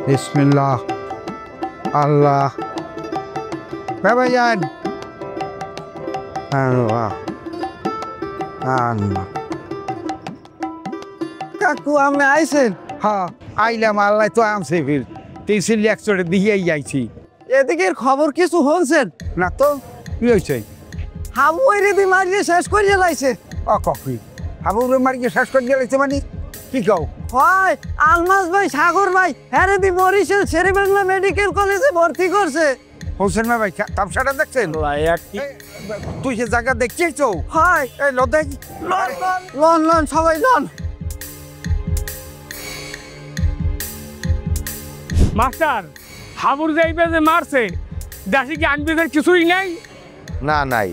বিসমিল্লাহ আল্লাহ ভাইজান আল্লাহ আল্লাহ কাকু আমি আইছেন? হ্যাঁ আইলাম, আল্লাহ তো আমছে ফির 3 দিয়েই যাইছি। এদিকের খবর কিছু হনছেন? না তো কি হয়েছে? হাবু এরিদি মারিয়ে শেষ করিয়ে লাইছে। ও কফি হাবুরে মারিয়ে শেষ করে গেলেছে মানে কি কও? হয় আলমাস ভাই, সাগর ভাই হেরেদি মরিশাল শেরে বাংলা মেডিকেল কলেজে ভর্তি করছে। হোসেন ভাই তামসাটা দেখছেন? তুই সে জায়গা দেখছিস? হয় এই লদেক লন লন সবাই লন। মাস্টার হাবুর যাইবে যে মারছে দেশে কি আনবিদের কিছুই নাই? না নাই,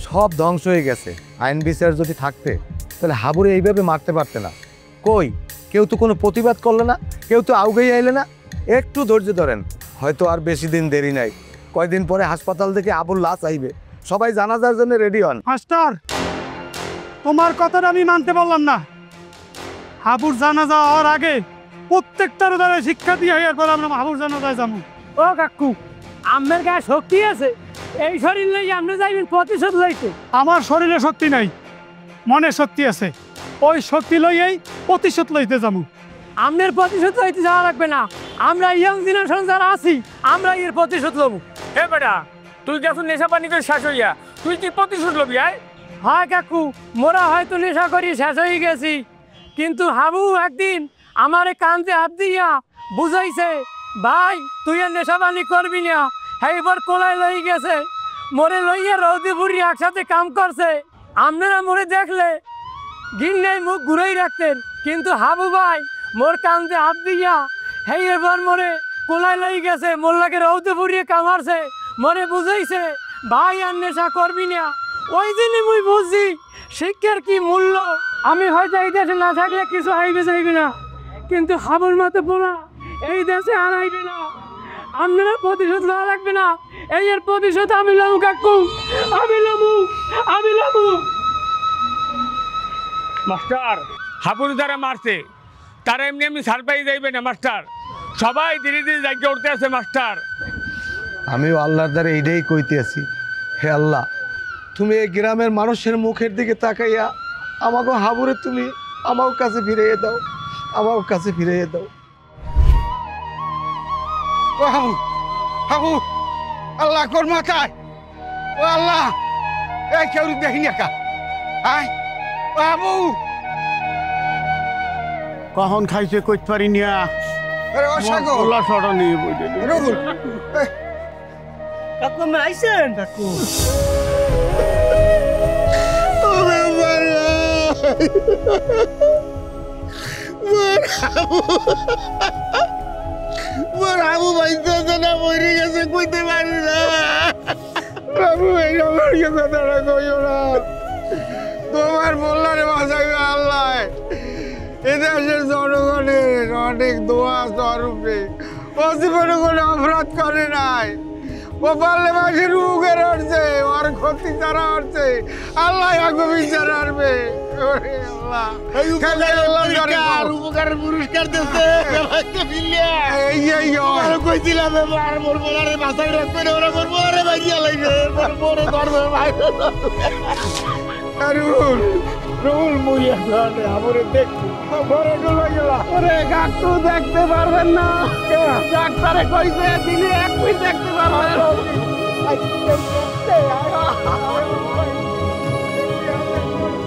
সব ধ্বংস হয়ে গেছে। আইন বিচার যদি থাকতে তাহলে হাবুরে এইভাবে মারতে পারতে না। কই কেউ তো কোনো প্রতিবাদ করলে না, কেউ তো আউগেই আইলে না। একটু ধৈর্য ধরেন, হয়তো আর বেশি দিন দেরি নাই। কয়দিন পরে হাসপাতাল থেকে আবুল লাশ আইবে, সবাই জানাজার জন্য রেডি হন। মাস্টার তোমার কথাটা আমি মানতে পারলাম না। হাবুর জানাজা হওয়ার আগে প্রত্যেকটার দ্বারা শিক্ষা দিয়ে এরপর আমরা হাবুর জানাজায় যাবো। ও কাকু, আমের গায়ে শক্তি আছে, এই শরীর লই আপনি যাইবেন প্রতিশোধ লইতে? আমার শরীরে শক্তি নাই, মনে শক্তি আছে। ওই শক্তি লইয়েই প্রতিশোধ লইতে যাবো। আমের প্রতিশোধ লইতে যাওয়া লাগবে না, আমরা ইয়ং জেনারেশন যারা আছি আমরা এর প্রতিশোধ লব। হে বেটা, তুই গেছো নেশা পানি করে শেষ হইয়া, তুই কি প্রতিশোধ লবি? হয় কাকু, মোরা হয়তো নেশা করি শেষ হয়ে গেছি, কিন্তু হাবু একদিন আমারে কান্দে হাত দিয়া বুঝাইছে, ভাই তুই আর নেশা পানি করবি না। এইবার কোলায় লই গেছে, মোরে লইয়া রৌদি বুড়ি একসাথে কাম করছে। আপনারা মোরে দেখলে গিন্নায় মুখ ঘুরেই রাখতেন, কিন্তু হাবু ভাই মোর কান্দে হাত দিয়া হেই এবার মোরে কোলায় লই গেছে, মোল্লাকে রৌদি বুড়িয়ে কামারছে, মোরে বুঝাইছে ভাই আর নেশা করবি না। ওই দিনই মুই বুঝছি শিক্ষার কি মূল্য। আমি হয়তো এই দেশে না থাকলে কিছু আইবে যাইবে না, কিন্তু হাবুর মতো পোলা এই দেশে আর আইবে না। আপনারা প্রতিশোধ না রাখবে না, এই এর প্রতিশোধ আমি লবো কাকু, আমি লবো। মাস্টার হাবুর যারা মারছে তারা এমনি এমনি ছাড় পাই যাইবে না মাস্টার, সবাই ধীরে ধীরে জায়গা উঠতে আছে মাস্টার। আমিও আল্লাহর দ্বারা এইটাই কইতে আছি, হে আল্লাহ তুমি এই গ্রামের মানুষের মুখের দিকে তাকাইয়া আমাকে হাবুরে তুমি আমার কাছে ফিরিয়ে দাও, আমার কাছে ফিরিয়ে দাও। ও হাবু হাবু আল্লাহ কর মাথায়, ও আল্লাহ এই কেউ দেখিনি একা। আয় ও হাবু, কখন খাইছে কইতে পারি নিয়া আরে ও সাগর ছড়া নিয়ে বইতে রঘুল কাকু আমি আইছেন? কাকু হাবু বাইতে না মরে গেছে, কইতে পারি না। বাবু এই আমার কথাটা কইও না, তোমার বললারে বাঁচাইবে আল্লাহ। এদেশের জনগণের অনেক দোয়া স্বরূপে ও জীবনে কোনো অপরাধ করে নাই, ও পারলে মাসের মুখের হচ্ছে, ওর ক্ষতি যারা হচ্ছে আল্লাহ আগে বিচার আসবে। উপকারের পুরস্কার দিচ্ছে কইছিলাম বাসায় রাখবে না, ওরা করবো আরে ভাই লাগবে রুল রুল মুইয়া আমরে দেখছি ঘরে চলে গেলাম। ওরে কাকু দেখতে পারবেন না, ডাক্তারে কইছে দিনে এক পিস দেখতে পারবেন।